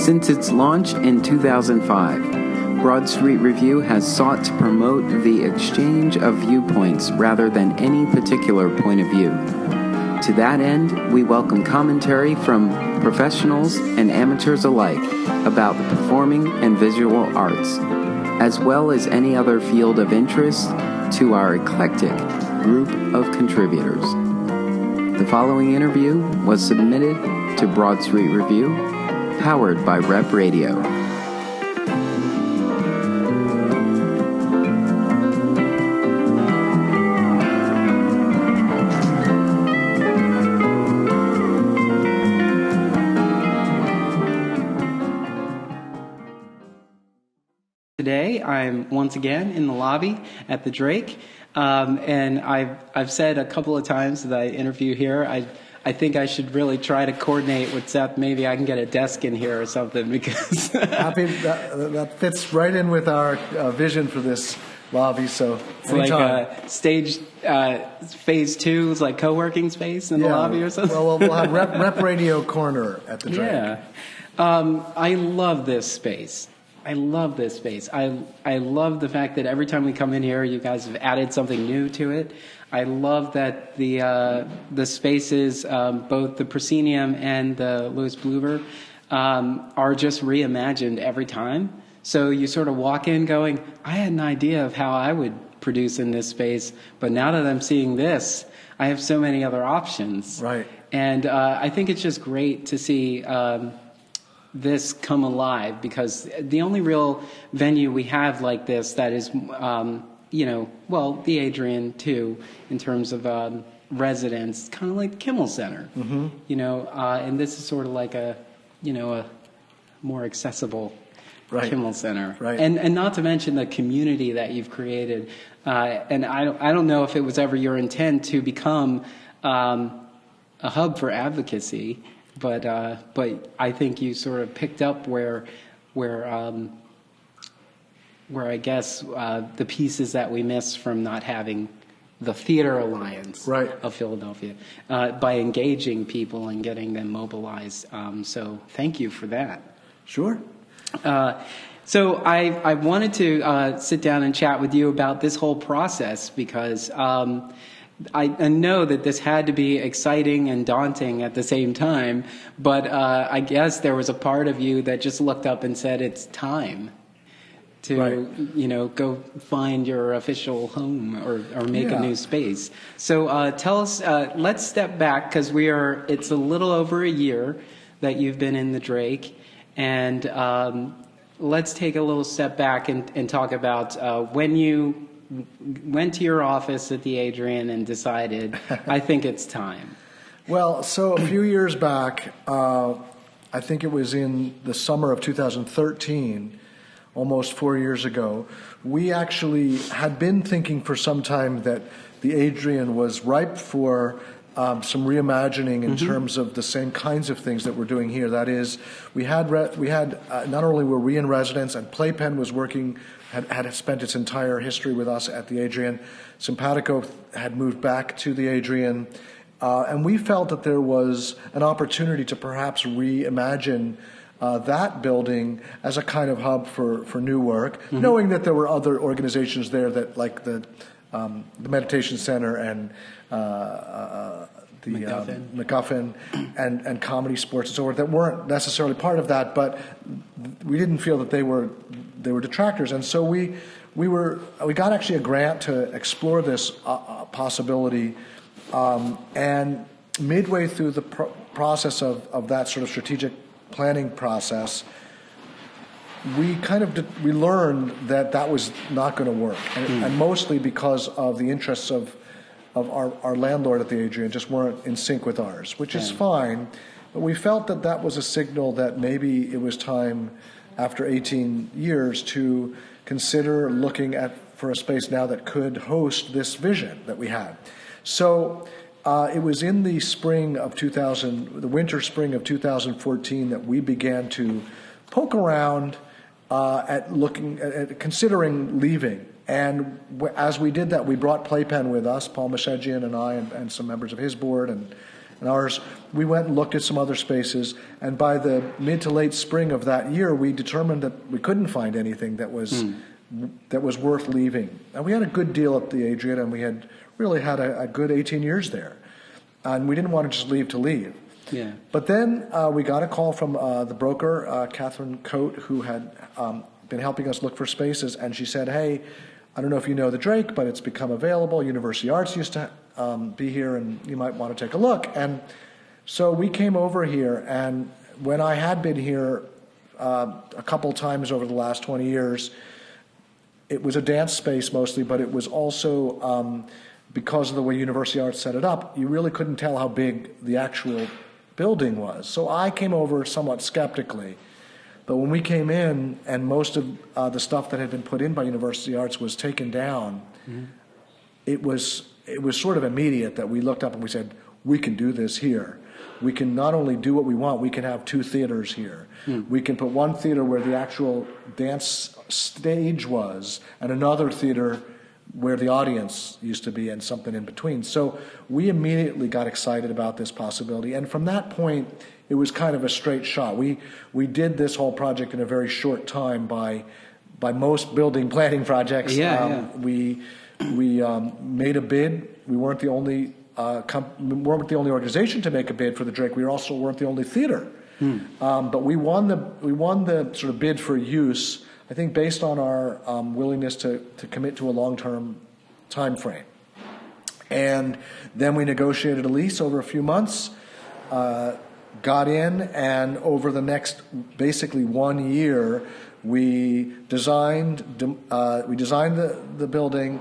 Since its launch in 2005, Broad Street Review has sought to promote the exchange of viewpoints rather than any particular point of view. To that end, we welcome commentary from professionals and amateurs alike about the performing and visual arts, as well as any other field of interest to our eclectic group of contributors. The following interview was submitted to Broad Street Review, powered by Rep Radio. Today, I'm once again in the lobby at the Drake, and I've said a couple of times that I interview here, I think I should really try to coordinate with Seth. Maybe I can get a desk in here or something, because that fits right in with our vision for this lobby. So it's anytime. Like stage phase 2 is like co-working space in the lobby or something. Well, we'll have Rep Radio Corner at the Drake. Yeah, I love this space. I love this space. I love the fact that every time we come in here, you guys have added something new to it. I love that the spaces, both the proscenium and the Louis Bluver, are just reimagined every time. So you sort of walk in going, I had an idea of how I would produce in this space, but now that I'm seeing this, I have so many other options. Right. And I think it's just great to see this come alive, because the only real venue we have like this that is, the Adrienne too, in terms of residents, kind of like Kimmel Center, and this is sort of like a more accessible Kimmel Center, right. And not to mention the community that you've created, and I don't know if it was ever your intent to become a hub for advocacy. But I think you sort of picked up where I guess the pieces that we missed from not having the Theater Alliance of Philadelphia by engaging people and getting them mobilized. So thank you for that. Sure. So I wanted to sit down and chat with you about this whole process, because I know that this had to be exciting and daunting at the same time, but I guess there was a part of you that just looked up and said, it's time to, go find your official home or make a new space. So tell us, let's step back, because it's a little over a year that you've been in the Drake, and let's take a little step back and talk about when you went to your office at the Adrienne and decided, I think it's time. Well, so a few years back, I think it was in the summer of 2013, almost 4 years ago, we actually had been thinking for some time that the Adrienne was ripe for some reimagining in terms of the same kinds of things that we're doing here. That is, we had not only were we in residence, and PlayPenn was working, had spent its entire history with us at the Adrienne. Simpatico had moved back to the Adrienne, and we felt that there was an opportunity to perhaps reimagine that building as a kind of hub for new work, knowing that there were other organizations there that, like the Meditation Center and the MacGuffin and Comedy Sports and so forth, that weren't necessarily part of that, but we didn't feel that they were detractors, and so we got actually a grant to explore this possibility, and midway through the process of that sort of strategic planning process, we learned that was not going to work, and mostly because of the interests of our landlord at the Adrienne just weren't in sync with ours, which is fine, but we felt that was a signal that maybe it was time, after 18 years, to consider looking for a space now that could host this vision that we had. So it was in the winter spring of 2014 that we began to poke around at considering leaving. And as we did that, we brought PlayPenn with us, Paul Meshegian and I, and some members of his board, And ours, we went and looked at some other spaces, and by the mid to late spring of that year, we determined that we couldn't find anything that was worth leaving. And we had a good deal at the Adrienne, and we had really had a good 18 years there. And we didn't want to just leave to leave. Yeah. But then we got a call from the broker, Catherine Coate, who had been helping us look for spaces, and she said, hey, I don't know if you know the Drake, but it's become available. University Arts used to be here, and you might want to take a look. And so we came over here, and when I had been here a couple times over the last 20 years, it was a dance space mostly, but it was also, because of the way University Arts set it up, you really couldn't tell how big the actual building was. So I came over somewhat skeptically. But when we came in and most of the stuff that had been put in by University Arts was taken down, it was sort of immediate that we looked up and we said, we can do this here. We can not only do what we want, we can have two theaters here. We can put one theater where the actual dance stage was and another theater where the audience used to be and something in between. So we immediately got excited about this possibility. And from that point, it was kind of a straight shot. We did this whole project in a very short time by most building planning projects. We made a bid. We weren't the only organization to make a bid for the Drake. We also weren't the only theater. But we won the sort of bid for use, I think, based on our willingness to commit to a long-term time frame. And then we negotiated a lease over a few months, got in, and over the next basically 1 year, we designed the building,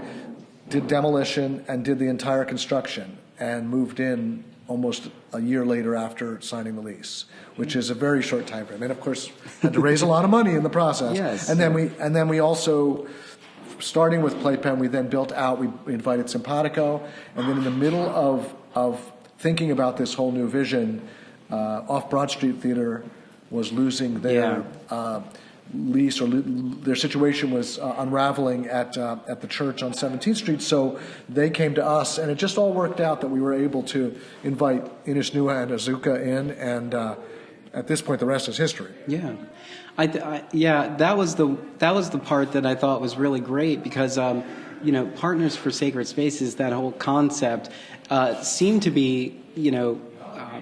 did demolition, and did the entire construction, and moved in almost a year later after signing the lease, which is a very short time frame. And of course, had to raise a lot of money in the process. Yes. And then we also, starting with PlayPenn, we then built out. We invited Simpatico, and then in the middle of thinking about this whole new vision, Off Broad Street Theater was losing their lease, or their situation was unraveling at the church on 17th Street. So they came to us, and it just all worked out that we were able to invite Inis Nua and Azuka in, and at this point, the rest is history. Yeah. That was the part that I thought was really great, because Partners for Sacred Spaces, that whole concept seemed to be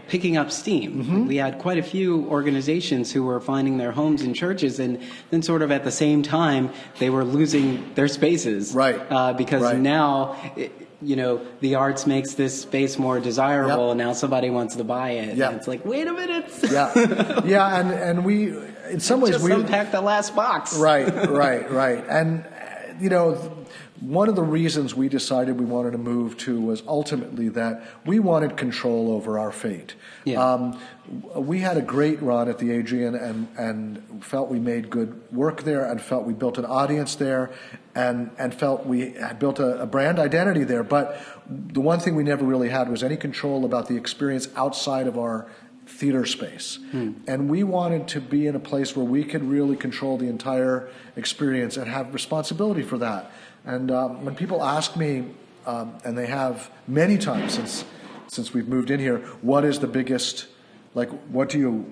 picking up steam. We had quite a few organizations who were finding their homes in churches, and then sort of at the same time they were losing their spaces, because now the arts makes this space more desirable, and now somebody wants to buy it. And it's like, wait a minute. And we, in some ways, just unpack the last box. Right. And one of the reasons we decided we wanted to move to was ultimately that we wanted control over our fate. We had a great run at the Adrienne, and felt we made good work there, and felt we built an audience there, and felt we had built a brand identity there. But the one thing we never really had was any control about the experience outside of our theater space. And we wanted to be in a place where we could really control the entire experience and have responsibility for that. And when people ask me, and they have many times since we've moved in here, what is the biggest, what do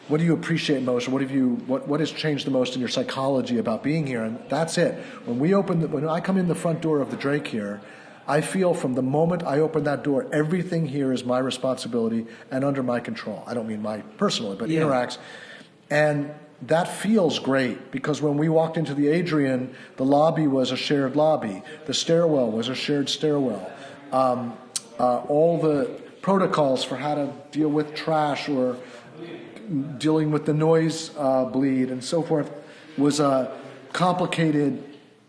you appreciate most, or what has changed the most in your psychology about being here? And that's it. When I come in the front door of the Drake here, I feel from the moment I open that door, everything here is my responsibility and under my control. I don't mean my personally, but Interacts. And that feels great, because when we walked into the Adrienne, the lobby was a shared lobby. The stairwell was a shared stairwell. All the protocols for how to deal with trash or dealing with the noise bleed and so forth was a complicated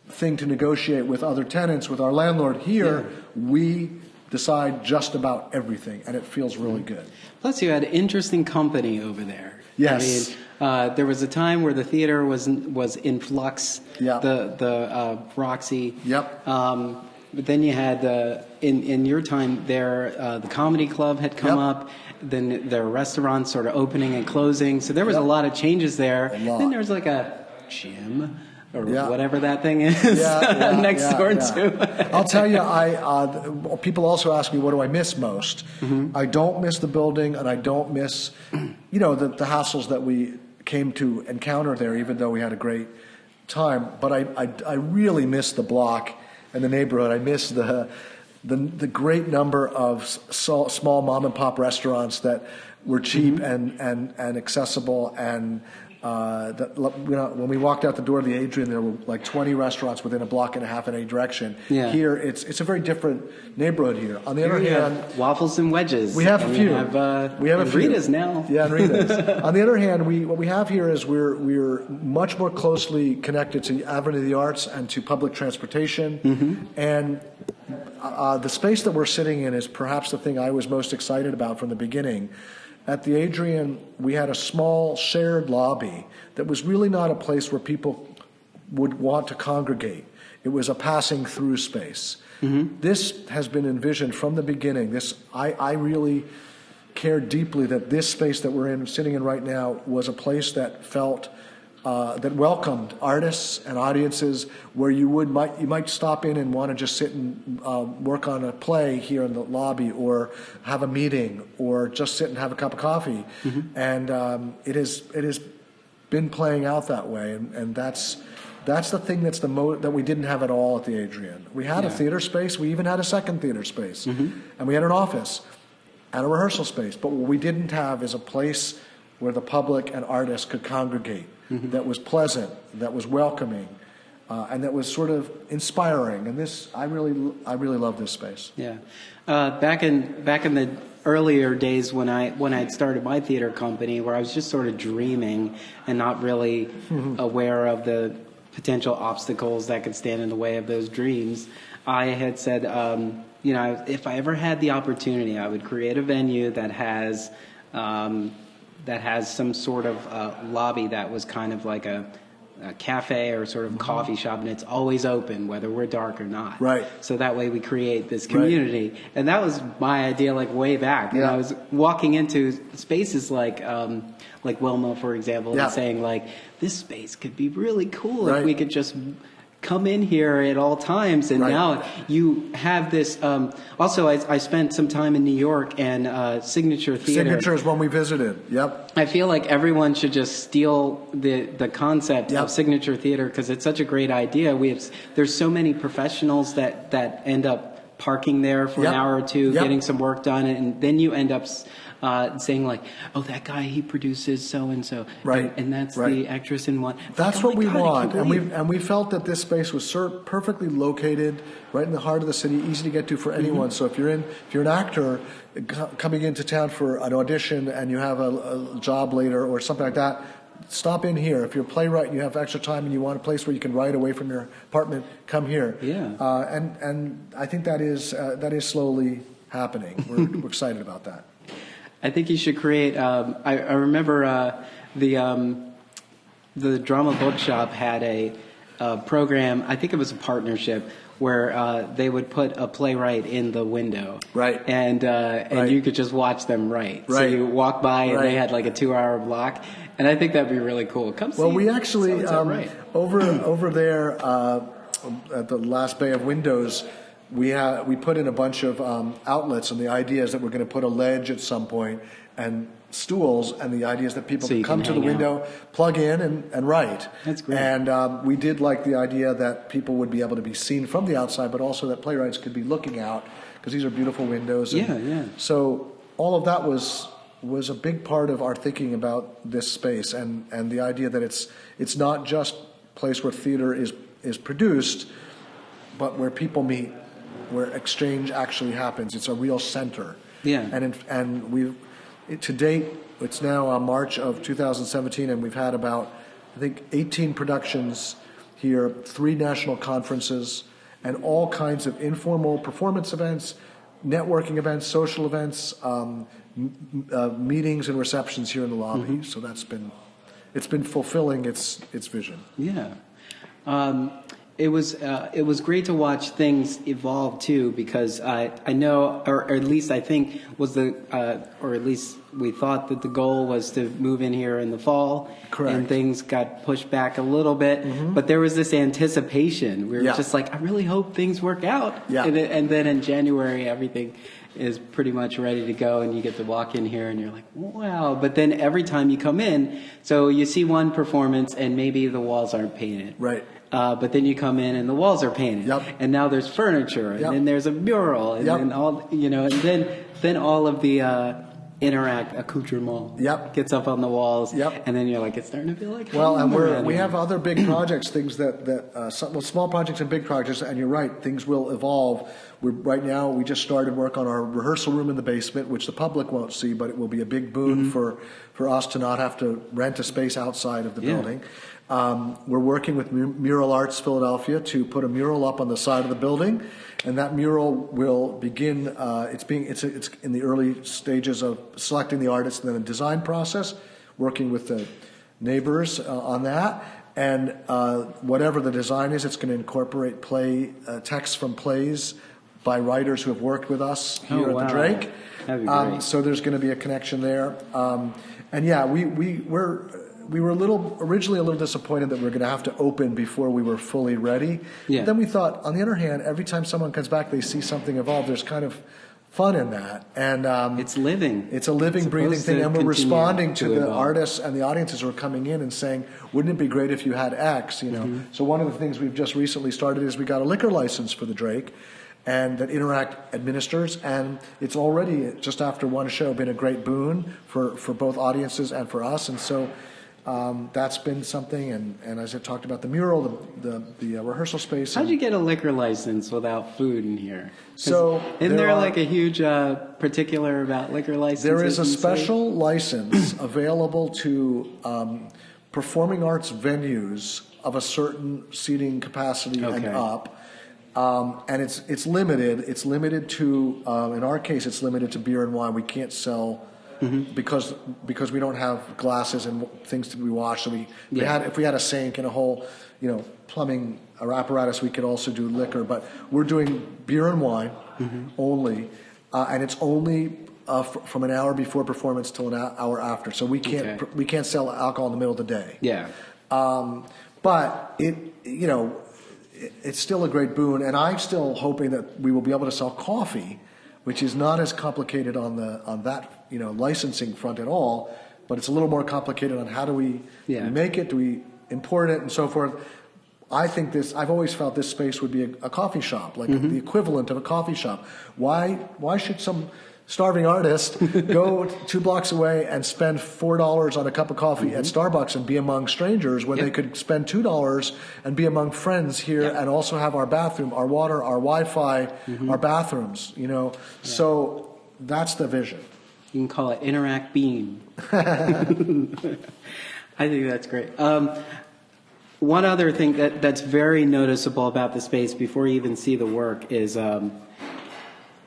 thing to negotiate with other tenants, with our landlord. Here, we decide just about everything, and it feels really good. Plus, you had interesting company over there. Yes. I mean, there was a time where the theater was in flux. The Roxy. But then you had in your time there, the comedy club had come up. Then there were restaurants sort of opening and closing. So there was a lot of changes there. Then there was like a gym. or Yeah. whatever that thing is next door to. I'll tell you, people also ask me, what do I miss most? I don't miss the building, and I don't miss, the hassles that we came to encounter there, even though we had a great time. But I really miss the block and the neighborhood. I miss the great number of small mom and pop restaurants that were cheap and accessible, and when we walked out the door of the Adrienne, there were like 20 restaurants within a block and a half in any direction. Yeah. Here, it's a very different neighborhood here. On the other hand, waffles and wedges. We have a few. We have a few. Rita's now. Yeah, and Rita's. On the other hand, what we have here is we're much more closely connected to Avenue of the Arts and to public transportation, and the space that we're sitting in is perhaps the thing I was most excited about from the beginning. At the Adrienne, we had a small shared lobby that was really not a place where people would want to congregate. It was a passing through space. This has been envisioned from the beginning. I really cared deeply that this space that we're sitting in right now, was a place that felt that welcomed artists and audiences, where you might stop in and want to just sit and work on a play here in the lobby, or have a meeting, or just sit and have a cup of coffee. And it has been playing out that way, and that's the thing that we didn't have at all at the Adrienne. We had a theater space. We even had a second theater space, and we had an office and a rehearsal space. But what we didn't have is a place where the public and artists could congregate, that was pleasant, that was welcoming, and that was sort of inspiring. And I really love this space. Yeah, back in the earlier days when I'd started my theater company, where I was just sort of dreaming and not really aware of the potential obstacles that could stand in the way of those dreams, I had said, if I ever had the opportunity, I would create a venue that has some sort of lobby that was kind of like a cafe or sort of coffee shop, and it's always open, whether we're dark or not. Right. So that way we create this community. Right. And that was my idea, like way back. Yeah. And I was walking into spaces like Wilma, for example, and saying like, this space could be really cool if we could just come in here at all times. And now you have this. Also, I spent some time in New York, and Signature Theatre. Signature is one we visited. Yep. I feel like everyone should just steal the concept of Signature Theatre, because it's such a great idea. There's so many professionals that end up parking there for an hour or two, getting some work done, and then you end up saying like, oh, that guy, he produces so and so, and that's the actress in one. That's what we want, and we felt that this space was perfectly located right in the heart of the city, easy to get to for anyone. So if you're an actor coming into town for an audition and you have a job later or something like that, stop in here. If you're a playwright and you have extra time and you want a place where you can write away from your apartment, come here. Yeah. And I think that is slowly happening. We're excited about that. I think you should create. I remember the Drama Bookshop had a program. I think it was a partnership where they would put a playwright in the window, and you could just watch them write. So you walk by and they had like a 2-hour block, and I think that'd be really cool. Come see. Well, we actually over there at the last bay of windows. We put in a bunch of outlets, and the idea is that we're going to put a ledge at some point and stools, and the idea is that people can come to the window, plug in, and write. That's great. And we did like the idea that people would be able to be seen from the outside, but also that playwrights could be looking out, because these are beautiful windows. So all of that was a big part of our thinking about this space, and the idea that it's not just a place where theater is produced, but where people meet, where exchange actually happens. It's a real center. Yeah. And to date, it's now March of 2017, and we've had about, I think, 18 productions here, 3 national conferences, and all kinds of informal performance events, networking events, social events, meetings and receptions here in the lobby. So it's been fulfilling its vision. Yeah. it was great to watch things evolve too, because I know, or at least I think was or at least we thought that the goal was to move in here in the fall. Correct. And things got pushed back a little bit, Mm-hmm. but there was this anticipation. We were just like, I really hope things work out. Yeah. And then in January, everything is pretty much ready to go, and you get to walk in here and you're like, wow. But then every time you come in, so you see one performance and maybe the walls aren't painted. Right. But then you come in and the walls are painted. Yep. And now there's furniture, and Yep. then there's a mural, and Yep. then all, and then all of the Interact accoutrement Yep. gets up on the walls. Yep. And then you're like, it's starting to feel like Well, and home around we here. have other big projects, things small projects and big projects, and you're right, things will evolve. Right now, we just started work on our rehearsal room in the basement, which the public won't see, but it will be a big boon for us to not have to rent a space outside of the building. We're working with Mural Arts Philadelphia to put a mural up on the side of the building, and that mural will begin. It's in the early stages of selecting the artist and then the design process, working with the neighbors on that. And whatever the design is, it's going to incorporate texts from plays by writers who have worked with us here at the Drake. That'd be great. So there's going to be a connection there. And yeah, we were originally a little disappointed that we were going to have to open before we were fully ready. Yeah. But then we thought, on the other hand, every time someone comes back, they see something evolve. There's kind of fun in that, and it's living. It's a living, breathing supposed thing, to and we're continue responding to the evolve. artists and the audiences who are coming in and saying, "Wouldn't it be great if you had X?" So one of the things we've just recently started is we got a liquor license for the Drake, and that Interact administers, and it's already just after one show been a great boon for both audiences and for us, and so. That's been something, and as I talked about the mural, the rehearsal space. How'd you get a liquor license without food in here? 'Cause So isn't there like a huge particular about liquor licenses? There is a in the city? special license available to performing arts venues of a certain seating capacity and Okay. up. And it's limited. It's limited to, in our case, it's limited to beer and wine. We can't sell because we don't have glasses and things to be washed. So if we had a sink and a whole, plumbing or apparatus, we could also do liquor. But we're doing beer and wine only, and it's only from an hour before performance till an hour after. So we can't sell alcohol in the middle of the day. Yeah. But it's still a great boon, and I'm still hoping that we will be able to sell coffee, which is not as complicated on that licensing front at all, but it's a little more complicated on how do we make it, do we import it, and so forth. I've always felt this space would be a coffee shop, like the equivalent of a coffee shop. Why should some starving artist go 2 blocks away and spend $4 on a cup of coffee at Starbucks and be among strangers when they could spend $2 and be among friends here and also have our bathroom, our water, our Wi-Fi, our bathrooms, So that's the vision. You can call it Interact Beam. I think that's great. One other thing that's very noticeable about the space before you even see the work is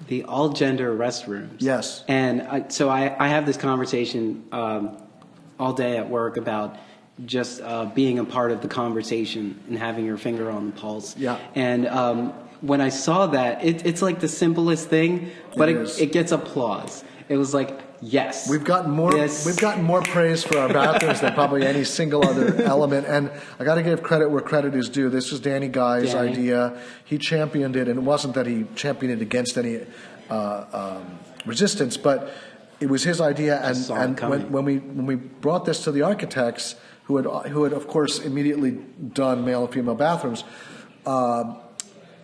the all-gender restrooms. Yes. And so I have this conversation all day at work about just being a part of the conversation and having your finger on the pulse. Yeah. And when I saw that, it's like the simplest thing, but it gets applause. It was like, yes. We've gotten more praise for our bathrooms than probably any single other element. And I got to give credit where credit is due. This was Danny Guy's idea. He championed it, and it wasn't that he championed it against any resistance, but it was his idea. And when we brought this to the architects, who had of course immediately done male and female bathrooms.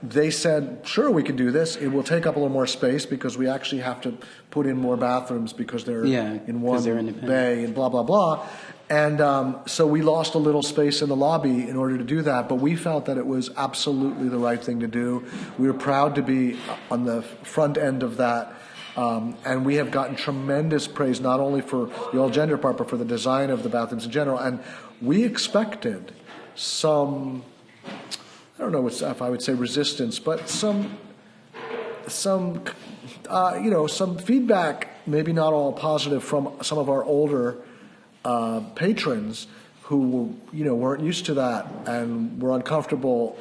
They said, sure, we can do this. It will take up a little more space because we actually have to put in more bathrooms because they're in one bay and blah, blah, blah. And so we lost a little space in the lobby in order to do that, but we felt that it was absolutely the right thing to do. We were proud to be on the front end of that. And we have gotten tremendous praise, not only for the all-gender part, but for the design of the bathrooms in general. And we expected some... I don't know if I would say resistance, but some feedback, maybe not all positive, from some of our older patrons who weren't used to that and were uncomfortable,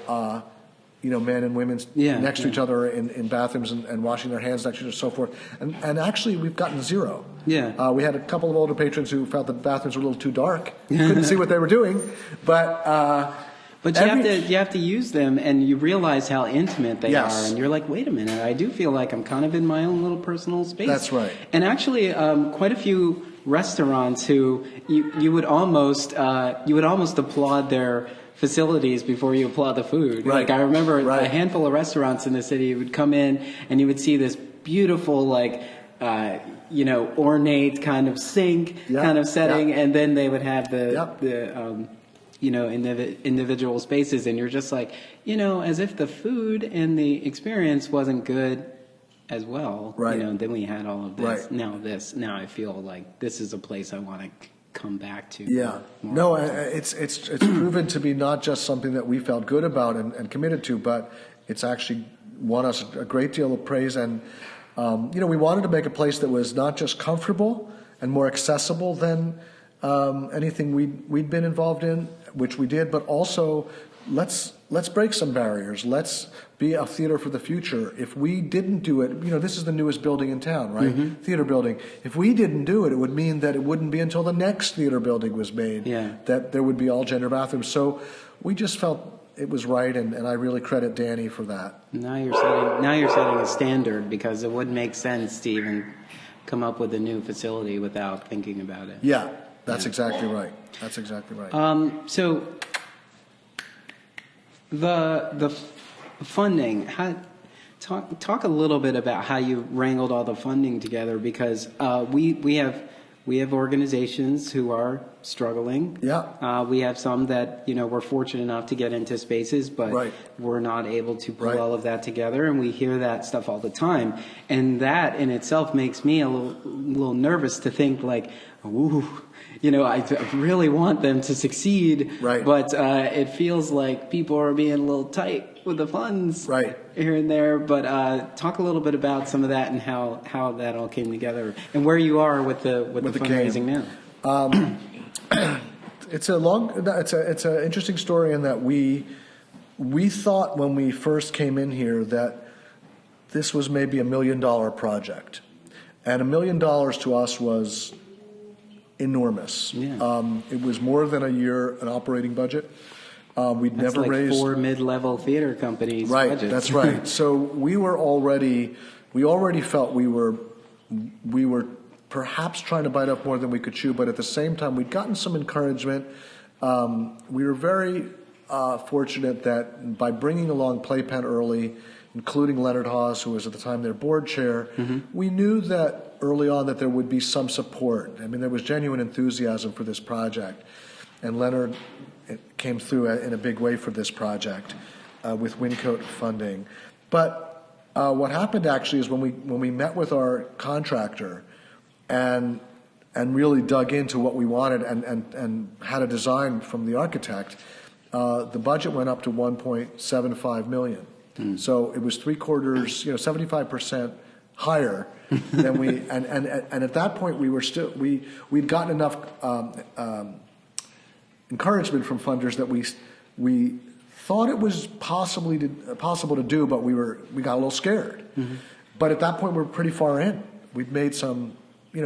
men and women next to each other in bathrooms and washing their hands next to each other and so forth. And actually, we've gotten zero. Yeah. We had a couple of older patrons who felt the bathrooms were a little too dark. Couldn't see what they were doing. But you have to use them, and you realize how intimate they Yes. are, and you're like, wait a minute, I do feel like I'm kind of in my own little personal space. That's right. And actually, quite a few restaurants who you would almost applaud their facilities before you applaud the food. Right. Like I remember Right. a handful of restaurants in the city, you would come in and you would see this beautiful ornate kind of sink kind of setting, and then they would have the individual spaces, and you're just like, as if the food and the experience wasn't good as well. Right. Then we had all of this. Right. Now I feel like this is a place I want to come back to. Yeah. more No, often. it's proven to be not just something that we felt good about and committed to, but it's actually won us a great deal of praise. And, we wanted to make a place that was not just comfortable and more accessible than anything we'd been involved in, which we did, but also let's break some barriers. Let's be a theater for the future. If we didn't do it, this is the newest building in town, right? Mm-hmm. Theater building. If we didn't do it, it would mean that it wouldn't be until the next theater building was made that there would be all gender bathrooms. So we just felt it was right, and I really credit Danny for that. Now you're setting a standard, because it wouldn't make sense to even come up with a new facility without thinking about it. Yeah, that's exactly right. That's exactly right. So the funding, talk a little bit about how you wrangled all the funding together, because we have organizations who are struggling. Yeah. We have some that we're fortunate enough to get into spaces, but we're not able to pull all of that together, and we hear that stuff all the time, and that in itself makes me a little nervous to think like, ooh. I really want them to succeed, but it feels like people are being a little tight with the funds here and there. But talk a little bit about some of that and how that all came together, and where you are with the fundraising now. It's an interesting story in that we thought when we first came in here that this was maybe $1 million project, and $1 million to us was enormous. Yeah. It was more than a year an operating budget. We'd That's never like raised 4 mid-level theater companies. Right, budgets. that's right. So we already felt we were perhaps trying to bite off more than we could chew, but at the same time we'd gotten some encouragement. We were very fortunate that by bringing along PlayPenn early, including Leonard Haas, who was at the time their board chair, we knew that early on that there would be some support. I mean, there was genuine enthusiasm for this project, and Leonard came through in a big way for this project with Wyncote funding. But what happened actually is when we met with our contractor and really dug into what we wanted and had a design from the architect, the budget went up to $1.75 million. So it was 75% higher than we, and at that point we'd gotten enough encouragement from funders that we thought it was possible to do, but we got a little scared. But at that point we were pretty far in. We'd made some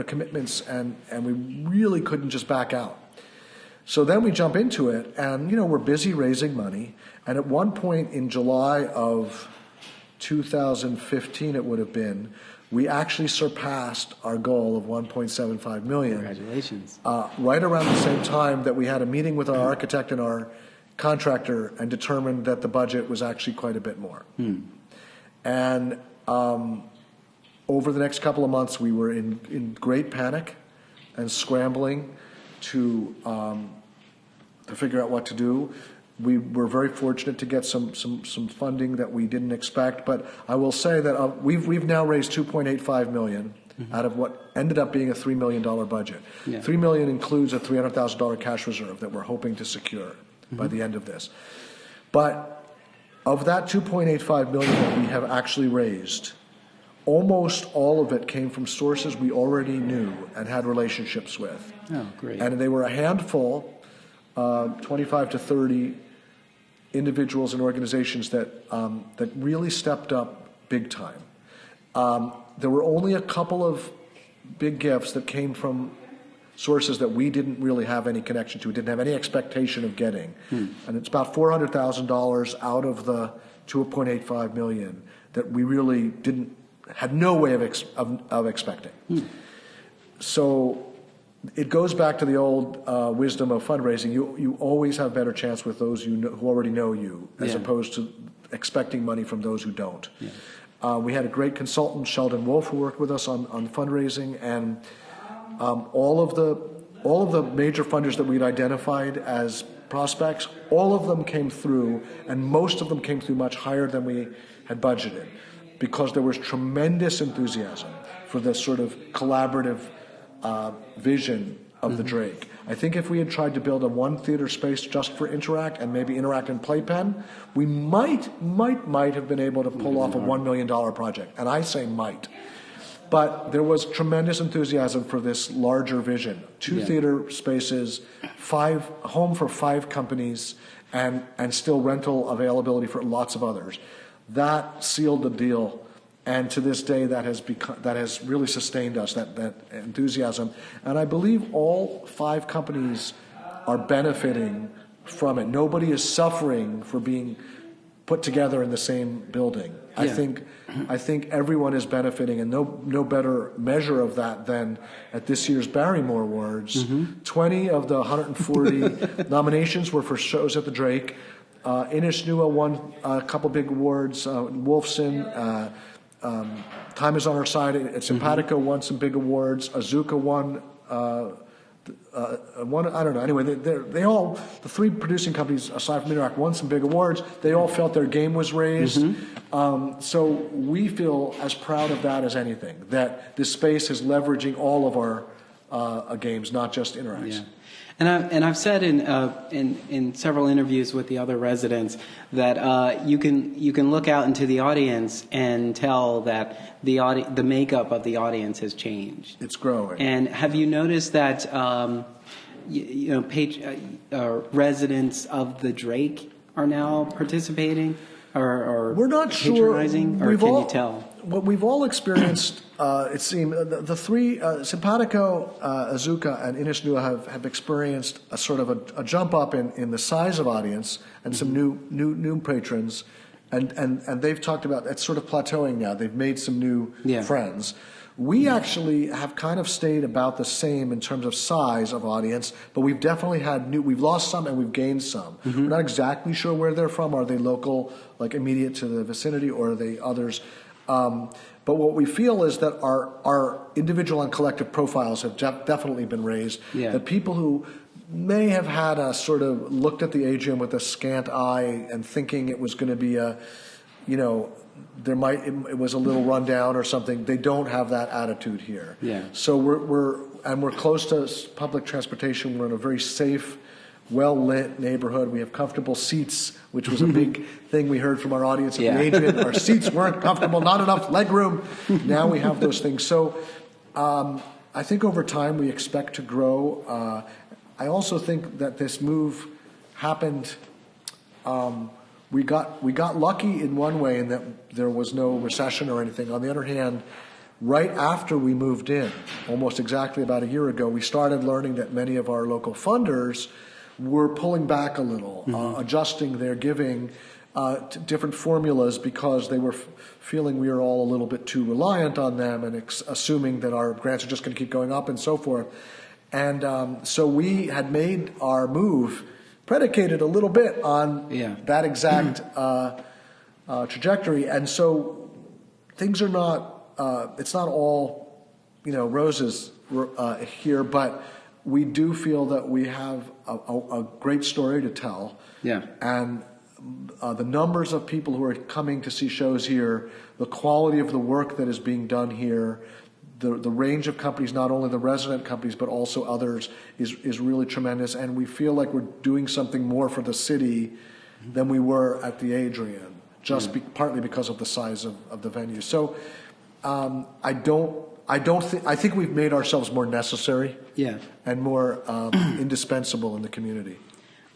commitments, and we really couldn't just back out. So then we jump into it, and we're busy raising money. And at one point in July of 2015, it would have been, we actually surpassed our goal of $1.75 million. Congratulations. Right around the same time that we had a meeting with our architect and our contractor and determined that the budget was actually quite a bit more. And over the next couple of months, we were in great panic and scrambling to figure out what to do. We were very fortunate to get some funding that we didn't expect, but I will say that we've now raised $2.85 million out of what ended up being a $3 million budget. Yeah. $3 million includes a $300,000 cash reserve that we're hoping to secure by the end of this. But of that $2.85 million that we have actually raised, almost all of it came from sources we already knew and had relationships with. Oh, great. And they were a handful 25 to 30 individuals and organizations that really stepped up big time. There were only a couple of big gifts that came from sources that we didn't really have any connection to, we didn't have any expectation of getting. And it's about $400,000 out of the $2.85 million that we really had no way of expecting. So it goes back to the old wisdom of fundraising. You always have better chance with those who already know you, as opposed to expecting money from those who don't. We had a great consultant, Sheldon Wolf, who worked with us on fundraising, and all of the major funders that we'd identified as prospects, all of them came through, and most of them came through much higher than we had budgeted, because there was tremendous enthusiasm for this sort of collaborative vision of the Drake. I think if we had tried to build a one theater space just for Interact and maybe Interact and PlayPenn, we might have been able to pull off a $1 million project. And I say might. But there was tremendous enthusiasm for this larger vision. 2 theater spaces, home for 5 companies, and still rental availability for lots of others. That sealed the deal. And to this day, that has really sustained us, that enthusiasm. And I believe all 5 companies are benefiting from it. Nobody is suffering for being put together in the same building. I think everyone is benefiting, and no better measure of that than at this year's Barrymore Awards. 20 of the 140 nominations were for shows at the Drake. Inis Nua won a couple big awards. Wolfson. Time is on our side. Simpatico won some big awards. Azuka won. I don't know. Anyway, they all, the 3 producing companies aside from Interact, won some big awards. They all felt their game was raised. So we feel as proud of that as anything. That this space is leveraging all of our games, not just Interact's. Yeah. And I've said in several interviews with the other residents that you can look out into the audience and tell that the makeup of the audience has changed. It's growing. And have you noticed that residents of the Drake are now participating or we're not patronizing, sure. Or can you tell? What we've all experienced, it seemed, the 3, Simpatico, Azuka, and Inis Nua have experienced a sort of a jump up in the size of audience and some new patrons, and they've talked about it's sort of plateauing now. They've made some new friends. We actually have kind of stayed about the same in terms of size of audience, but we've definitely had we've lost some and we've gained some. We're not exactly sure where they're from. Are they local, like immediate to the vicinity, or are they others? But what we feel is that our individual and collective profiles have definitely been raised. That people who may have had a sort of looked at the Adrienne with a scant eye and thinking it was going to be it was a little rundown or something. They don't have that attitude here. So we're close to public transportation. We're in a very safe, well-lit neighborhood. We have comfortable seats, which was a big thing we heard from our audience at the Adrienne. Our seats weren't comfortable, not enough leg room. Now we have those things. So I think over time we expect to grow. I also think that this move happened. We got lucky in one way in that there was no recession or anything. On the other hand, right after we moved in, almost exactly about a year ago, we started learning that many of our local funders were pulling back a little, adjusting their giving to different formulas because they were feeling we were all a little bit too reliant on them and assuming that our grants are just going to keep going up and so forth. And so we had made our move predicated a little bit on that exact trajectory. And so things are not, it's not all, roses here, but we do feel that we have a great story to tell. And the numbers of people who are coming to see shows here, the quality of the work that is being done here, the range of companies, not only the resident companies, but also others, is really tremendous. And we feel like we're doing something more for the city than we were at the Adrienne, partly because of the size of the venue. So I think we've made ourselves more necessary and more indispensable in the community.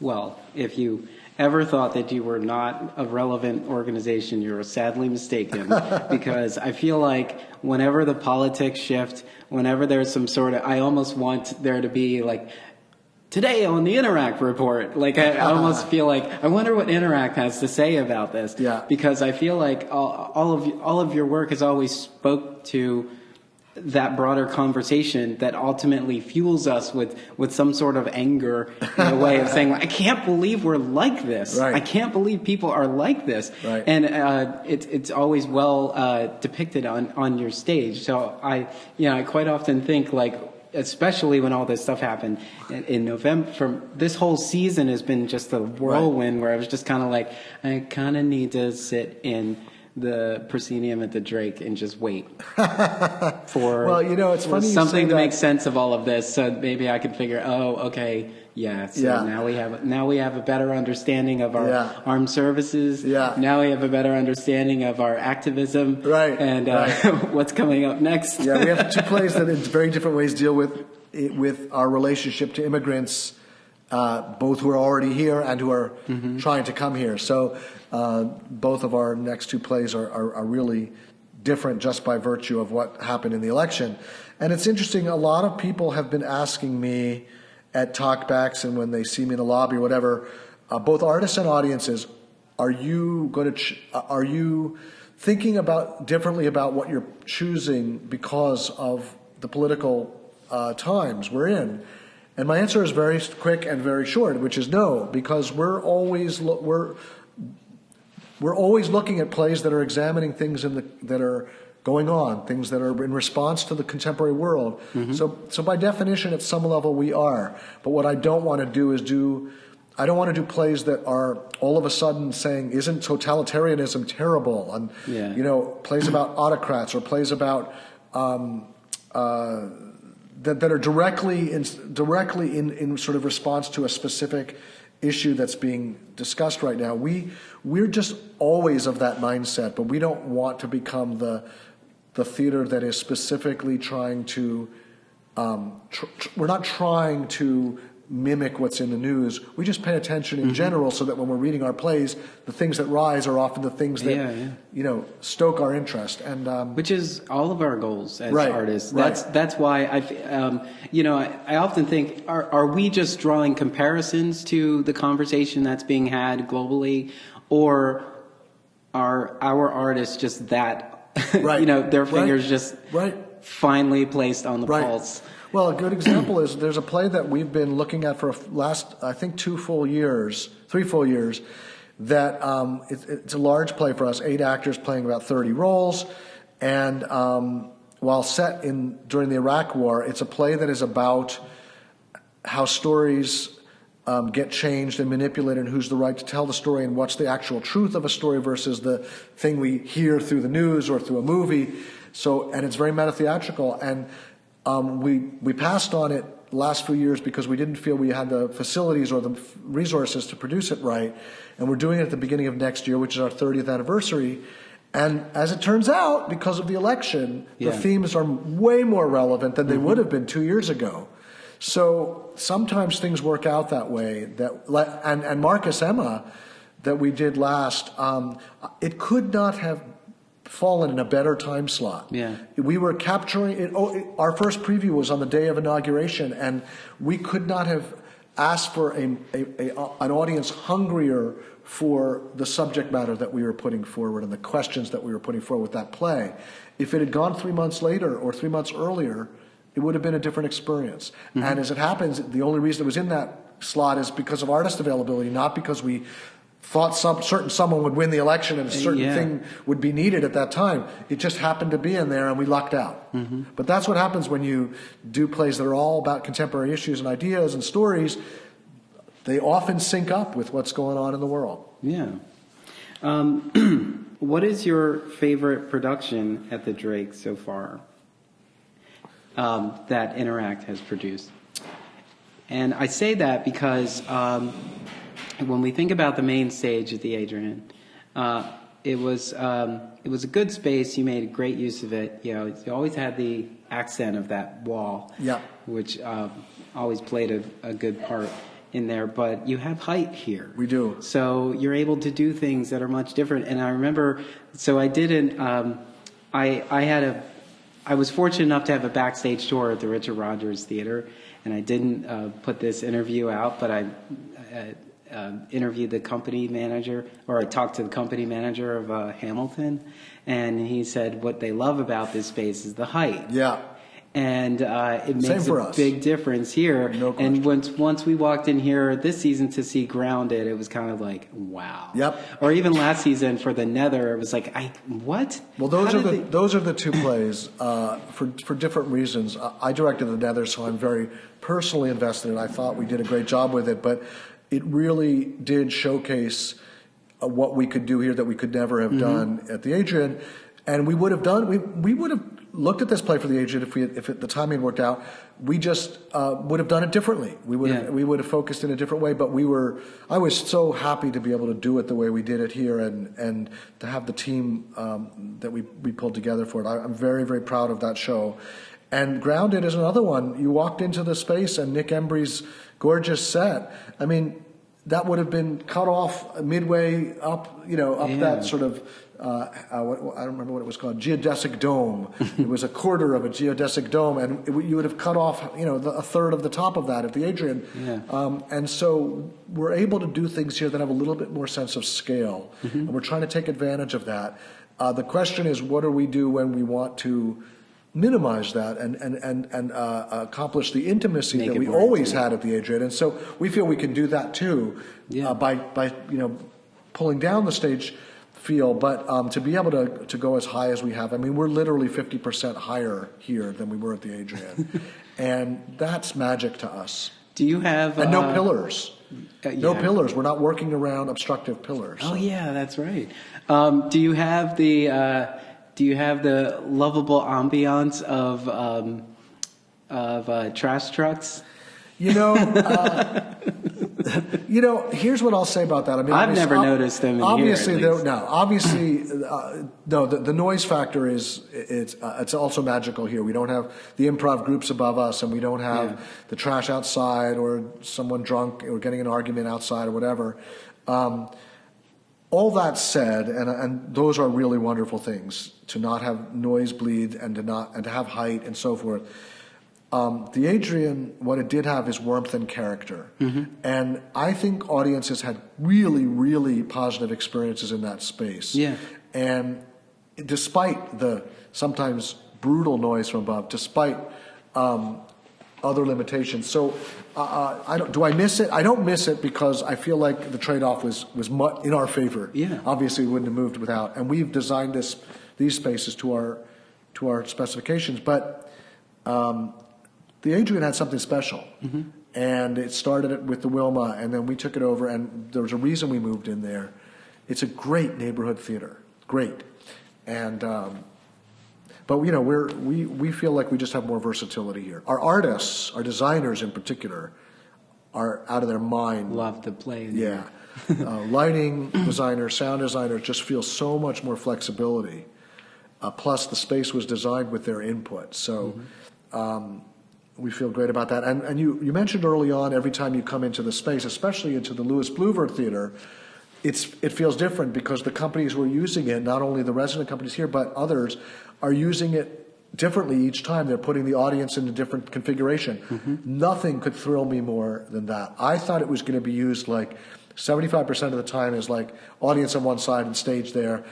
Well, if you ever thought that you were not a relevant organization, you're sadly mistaken. Because I feel like whenever the politics shift, whenever there's some sort of, I almost want there to be like, today on the Interact report, like I almost feel like, I wonder what Interact has to say about this. Yeah. Because I feel like all of your work has always spoke to that broader conversation that ultimately fuels us with some sort of anger in a way of saying, I can't believe we're like this. Right. I can't believe people are like this. Right. And it's always well depicted on your stage. So I quite often think, like, especially when all this stuff happened in November, from this whole season has been just a whirlwind where I was just kind of like, I kind of need to sit in the proscenium at the Drake and just wait for well, it's funny something to make sense of all of this, so maybe I can figure, okay, so now we have a better understanding of our armed services. Now we have a better understanding of our activism, and what's coming up next. We have two plays that in very different ways deal with our relationship to immigrants, both who are already here and who are trying to come here. So both of our next two plays are really different just by virtue of what happened in the election. And it's interesting, a lot of people have been asking me at talkbacks and when they see me in the lobby or whatever, both artists and audiences, are you thinking differently about what you're choosing because of the political times we're in? And my answer is very quick and very short, which is no, because we're always looking at plays that are examining things that are going on, things that are in response to the contemporary world. So by definition, at some level, we are. But what I don't want to do is I don't want to do plays that are all of a sudden saying, isn't totalitarianism terrible? And plays about autocrats or plays about that are directly in sort of response to a specific issue that's being discussed right now. We're just always of that mindset, but we don't want to become the theater that is specifically trying to. We're not trying to mimic what's in the news. We just pay attention in general, so that when we're reading our plays, the things that rise are often the things that stoke our interest, and which is all of our goals as artists. That's why I often think, are we just drawing comparisons to the conversation that's being had globally, or are our artists just that their fingers just finally placed on the pulse? Well, a good example is there's a play that we've been looking at for last, I think, 3 full years, that it's a large play for us, 8 actors playing about 30 roles, and while set during the Iraq War, it's a play that is about how stories get changed and manipulated, and who's the right to tell the story, and what's the actual truth of a story versus the thing we hear through the news or through a movie. And it's very meta-theatrical, and we passed on it the last few years because we didn't feel we had the facilities or the resources to produce it right. And we're doing it at the beginning of next year, which is our 30th anniversary. And as it turns out, because of the election, the themes are way more relevant than they would have been 2 years ago. So sometimes things work out that way. And Marcus Emma, that we did last, it could not have fallen in a better time slot. We were capturing it. Our first preview was on the day of inauguration, and we could not have asked for an audience hungrier for the subject matter that we were putting forward and the questions that we were putting forward with that play. If it had gone 3 months later or 3 months earlier, it would have been a different experience. And as it happens, the only reason it was in that slot is because of artist availability, not because we thought someone would win the election and a certain thing would be needed at that time. It just happened to be in there, and we lucked out. But that's what happens when you do plays that are all about contemporary issues and ideas and stories. They often sync up with what's going on in the world. What is your favorite production at the Drake so far that Interact has produced? And I say that because when we think about the main stage at the Adrienne, it was a good space. You made great use of it. You always had the accent of that wall, which always played a good part. in there, but you have height here. We do. So you're able to do things that are much different. And I remember, so I didn't, I was fortunate enough to have a backstage tour at the Richard Rodgers Theater, and I didn't put this interview out, but I interviewed the company manager, or I talked to the company manager of Hamilton, and he said what they love about this space is the height. Yeah. And it makes a big difference here. No question. And once we walked in here this season to see Grounded, it was kind of like, wow. Yep. Or even last season for the Nether, it was like, what? Well, those are the two plays for different reasons. I directed the Nether, so I'm very personally invested in it. I thought we did a great job with it, but it really did showcase what we could do here that we could never have done at the Adrienne. And we would have looked at this play for the Adrienne if the timing worked out. We just would have done it differently. We would have focused in a different way. But I was so happy to be able to do it the way we did it here, and to have the team that we pulled together for it. I'm very, very proud of that show. And Grounded is another one. You walked into the space, and Nick Embry's gorgeous set. I mean, that would have been cut off midway up, that sort of. I don't remember what it was called, geodesic dome. It was a quarter of a geodesic dome, and you would have cut off, a third of the top of that at the Adrienne. Yeah. And so we're able to do things here that have a little bit more sense of scale, and we're trying to take advantage of that. The question is, what do we do when we want to minimize that and accomplish the intimacy that we always had at the Adrienne? And so we feel we can do that too, by pulling down the stage feel, but to be able to go as high as we have. I mean, we're literally 50% higher here than we were at the Adrienne, and that's magic to us. Do you have and no pillars? No pillars. We're not working around obstructive pillars. Oh yeah, that's right. Do you have the lovable ambiance of trash trucks? Here's what I'll say about that. I mean, I've never noticed them in obviously, here. The noise factor it's also magical here. We don't have the improv groups above us, and we don't have the trash outside or someone drunk or getting an argument outside or whatever. All that said, and those are really wonderful things, to not have noise bleed and to have height and so forth. The Adrienne, what it did have is warmth and character. And I think audiences had really, really positive experiences in that space. Yeah. And despite the sometimes brutal noise from above, despite other limitations. So do I miss it? I don't miss it because I feel like the trade-off was in our favor. Yeah. Obviously, we wouldn't have moved without. And we've designed these spaces to our specifications. But the Adrienne had something special, and it started with the Wilma, and then we took it over, and there was a reason we moved in there. It's a great neighborhood theater, great, and but we feel like we just have more versatility here. Our artists, our designers in particular, are out of their mind. Love to play. Lighting designers, sound designers just feel so much more flexibility. Plus, the space was designed with their input, so. We feel great about that. And you mentioned early on, every time you come into the space, especially into the Louis Bluver Theater, it feels different because the companies who are using it, not only the resident companies here, but others, are using it differently each time. They're putting the audience in a different configuration. Nothing could thrill me more than that. I thought it was going to be used like 75% of the time is like audience on one side and stage there,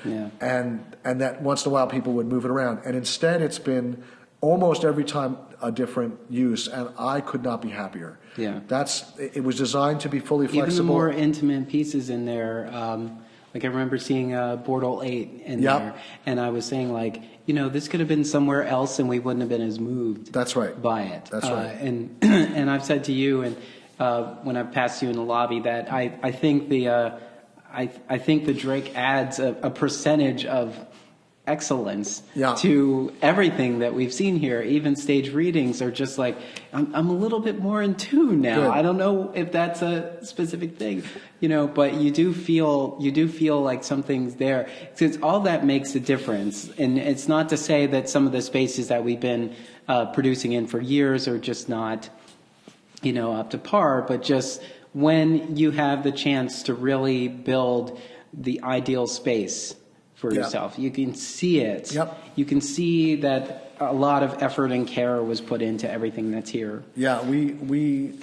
and that once in a while people would move it around. And instead it's been almost every time a different use, and I could not be happier. Yeah, it was designed to be fully flexible. Even the more intimate pieces in there, like I remember seeing Bortle 8 in there, and I was saying like, this could have been somewhere else, and we wouldn't have been as moved. That's right. By it. That's right. And I've said to you, and when I've passed you in the lobby, that I think the Drake adds a percentage of excellence to everything that we've seen here. Even stage readings are just like, I'm a little bit more in tune now. Good. I don't know if that's a specific thing, but you do feel like something's there. Because all that makes a difference. And it's not to say that some of the spaces that we've been producing in for years are just not, up to par, but just when you have the chance to really build the ideal space for yourself. You can see it. Yep. You can see that a lot of effort and care was put into everything that's here. Yeah, we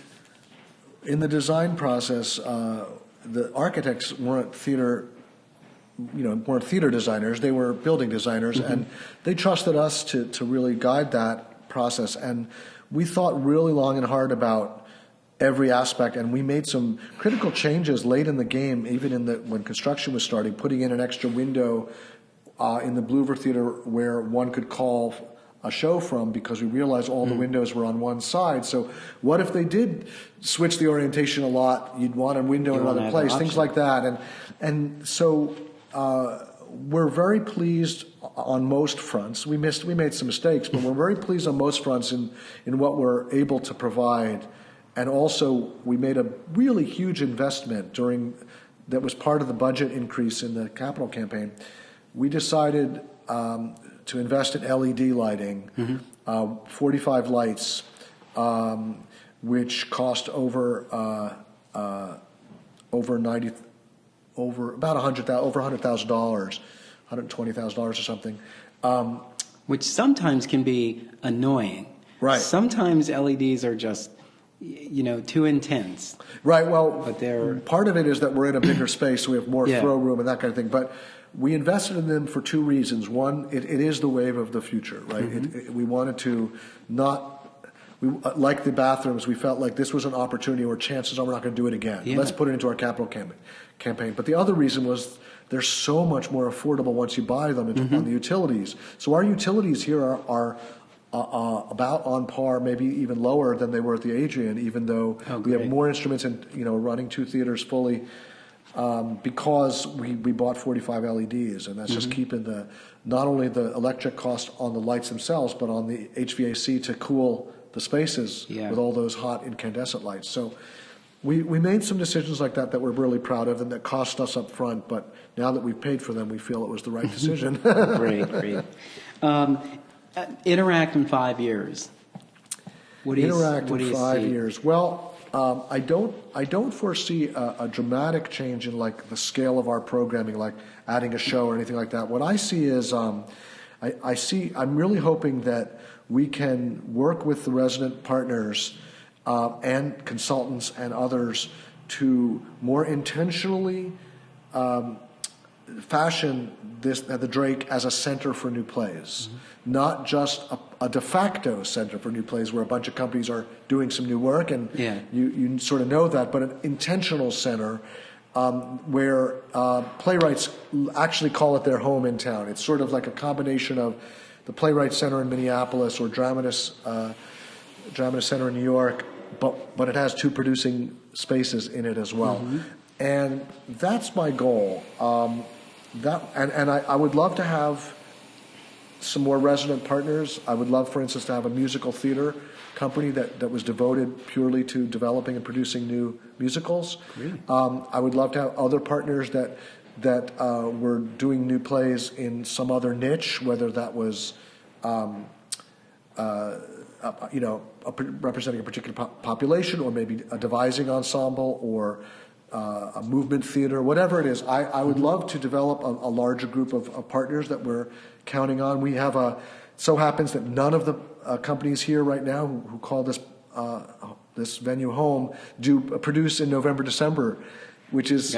in the design process, the architects weren't theater designers. They were building designers, and they trusted us to really guide that process. And we thought really long and hard about every aspect, and we made some critical changes late in the game, even when construction was starting, putting in an extra window in the Bloover Theater where one could call a show from, because we realized all the windows were on one side. So what if they did switch the orientation a lot? You'd want a window in another place, things like that. And so we're very pleased on most fronts. We made some mistakes, but we're very pleased on most fronts in what we're able to provide. And also, we made a really huge investment that was part of the budget increase in the capital campaign. We decided to invest in LED lighting, 45 lights, which cost over about $100,000, $120,000 or something. Which sometimes can be annoying. Right. Sometimes LEDs are just, too intense. Right. Well, but part of it is that we're in a bigger space, so we have more throw room and that kind of thing. But we invested in them for two reasons. One, it is the wave of the future, right? We wanted to like the bathrooms, we felt like this was an opportunity where chances are we're not going to do it again. Yeah. Let's put it into our capital campaign. But the other reason was they're so much more affordable once you buy them on the utilities. So our utilities here are about on par, maybe even lower than they were at the Adrienne, even though we have more instruments and running two theaters fully, because we bought 45 LEDs, and that's just keeping not only the electric cost on the lights themselves, but on the HVAC to cool the spaces with all those hot incandescent lights. So we made some decisions like that we're really proud of and that cost us up front, but now that we've paid for them, we feel it was the right decision. Great. Interact in 5 years. What do you in 5 see? years. Well, I don't foresee a dramatic change in like the scale of our programming, like adding a show or anything like that. What I see is I'm really hoping that we can work with the resident partners and consultants and others to more intentionally fashion the Drake as a center for new plays, not just a de facto center for new plays where a bunch of companies are doing some new work, and you sort of know that, but an intentional center where playwrights actually call it their home in town. It's sort of like a combination of the Playwright Center in Minneapolis or Dramatist Center in New York, but it has two producing spaces in it as well. And that's my goal. I would love to have some more resident partners. I would love, for instance, to have a musical theater company that was devoted purely to developing and producing new musicals. I would love to have other partners that were doing new plays in some other niche, whether that was representing a particular population, or maybe a devising ensemble, or a movement theater, whatever it is. I would love to develop a larger group of partners that we're counting on. We have so happens that none of the companies here right now who call this venue home produce in November, December, which is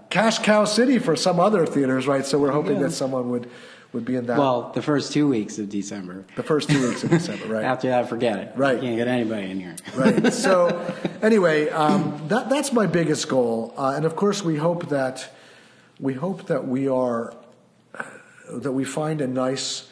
cash cow city for some other theaters, right? So we're hoping that someone would be in that. Well, the first 2 weeks of December. The first 2 weeks of December, right. After that, forget it. Right. You can't get anybody in here. Right. So anyway, that's my biggest goal. And of course, we hope that we find a nice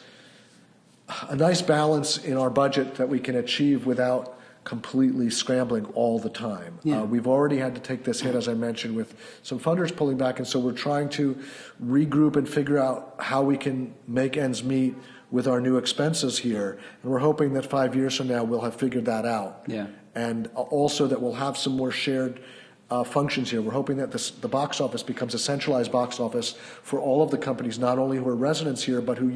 balance in our budget that we can achieve without completely scrambling all the time. We've already had to take this hit, as I mentioned, with some funders pulling back, and so we're trying to regroup and figure out how we can make ends meet with our new expenses here. And we're hoping that 5 years from now we'll have figured that out. And also that we'll have some more shared functions here. We're hoping that the box office becomes a centralized box office for all of the companies, not only who are residents here, but who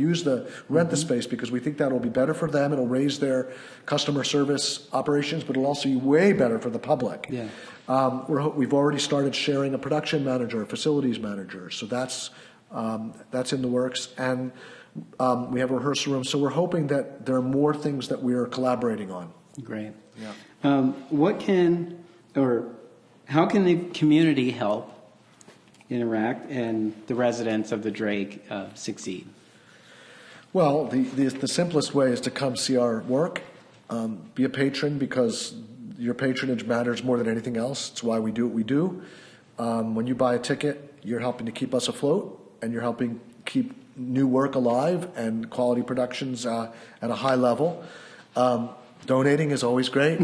rent the space, because we think that will be better for them. It'll raise their customer service operations, but it'll also be way better for the public. Yeah. We've already started sharing a production manager, a facilities manager, so that's in the works. And we have a rehearsal room, so we're hoping that there are more things that we are collaborating on. Great. Yeah. How can the community help Interact and the residents of the Drake succeed? Well, the simplest way is to come see our work, be a patron, because your patronage matters more than anything else. It's why we do what we do. When you buy a ticket, you're helping to keep us afloat, and you're helping keep new work alive and quality productions at a high level. Donating is always great.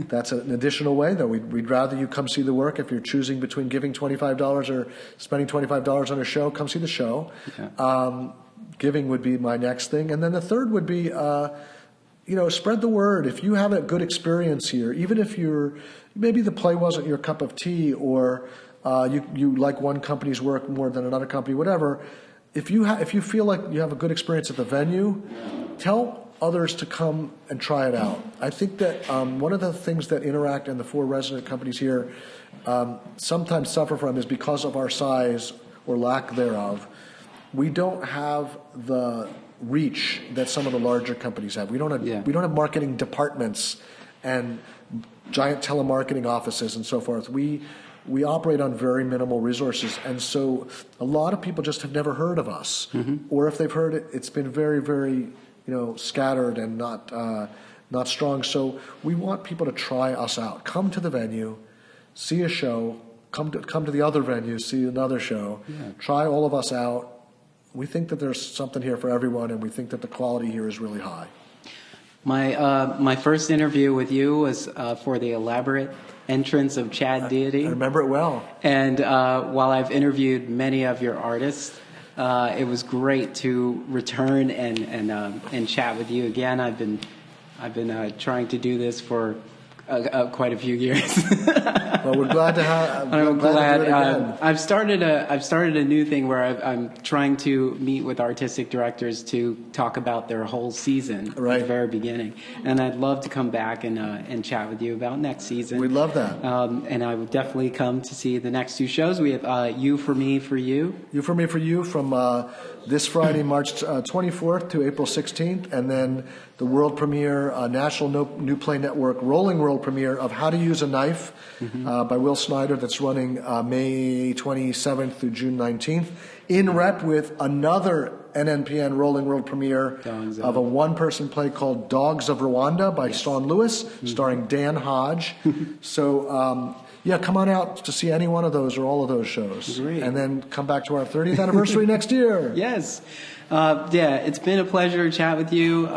That's an additional way, though. We'd rather you come see the work. If you're choosing between giving $25 or spending $25 on a show, come see the show. Okay. Giving would be my next thing. And then the third would be, spread the word. If you have a good experience here, even if maybe the play wasn't your cup of tea, or you like one company's work more than another company, whatever, if you feel like you have a good experience at the venue, tell others to come and try it out. I think that one of the things that Interact and the 4 resident companies here sometimes suffer from is because of our size or lack thereof. We don't have the reach that some of the larger companies have. We don't have marketing departments and giant telemarketing offices and so forth. We operate on very minimal resources, and so a lot of people just have never heard of us, or if they've heard it, it's been very, very scattered and not strong. So we want people to try us out. Come to the venue, see a show. Come to the other venue, see another show. Yeah. Try all of us out. We think that there's something here for everyone, and we think that the quality here is really high. My first interview with you was for the elaborate entrance of Chad Deity. I remember it well. And while I've interviewed many of your artists, it was great to return and chat with you again. I've been trying to do this for quite a few years. Well, we're glad to have. I'm glad. To do it again. I've started a new thing where I'm trying to meet with artistic directors to talk about their whole season at the very beginning, and I'd love to come back and chat with you about next season. We'd love that. And I would definitely come to see the next 2 shows. We have You For Me For You. You For Me For You from this Friday, March 24th to April 16th, and then the world premiere, National New Play Network rolling world premiere of How to Use a Knife by Will Snyder, that's running May 27th through June 19th, in rep with another NNPN rolling world premiere of a one-person play called Dogs of Rwanda by Sean Lewis, starring Dan Hodge. So, come on out to see any one of those or all of those shows. Great. And then come back to our 30th anniversary next year. Yes. It's been a pleasure to chat with you.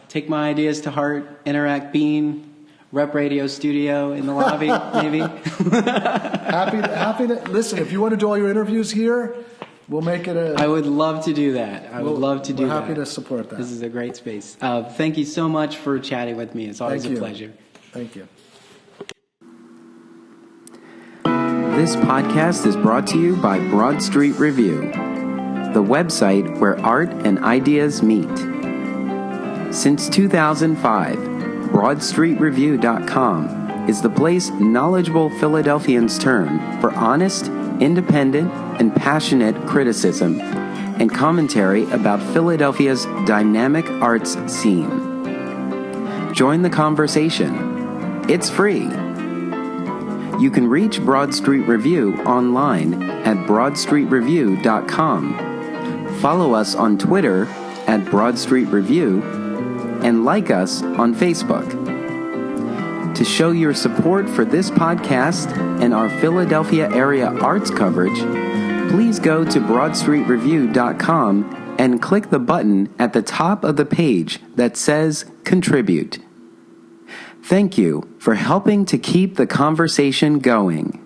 Take my ideas to heart. Interact Bean, Rep Radio Studio in the lobby, maybe. Happy to listen. If you want to do all your interviews here, we'll make it I would love to do that. We're happy to support that. This is a great space. Thank you so much for chatting with me. It's always a pleasure. Thank you. This podcast is brought to you by Broad Street Review, the website where art and ideas meet. Since 2005, BroadStreetReview.com is the place knowledgeable Philadelphians turn for honest, independent, and passionate criticism and commentary about Philadelphia's dynamic arts scene. Join the conversation. It's free. You can reach Broad Street Review online at BroadStreetReview.com. Follow us on Twitter at Broad Street Review, and like us on Facebook. To show your support for this podcast and our Philadelphia area arts coverage, please go to BroadStreetReview.com and click the button at the top of the page that says Contribute. Thank you for helping to keep the conversation going.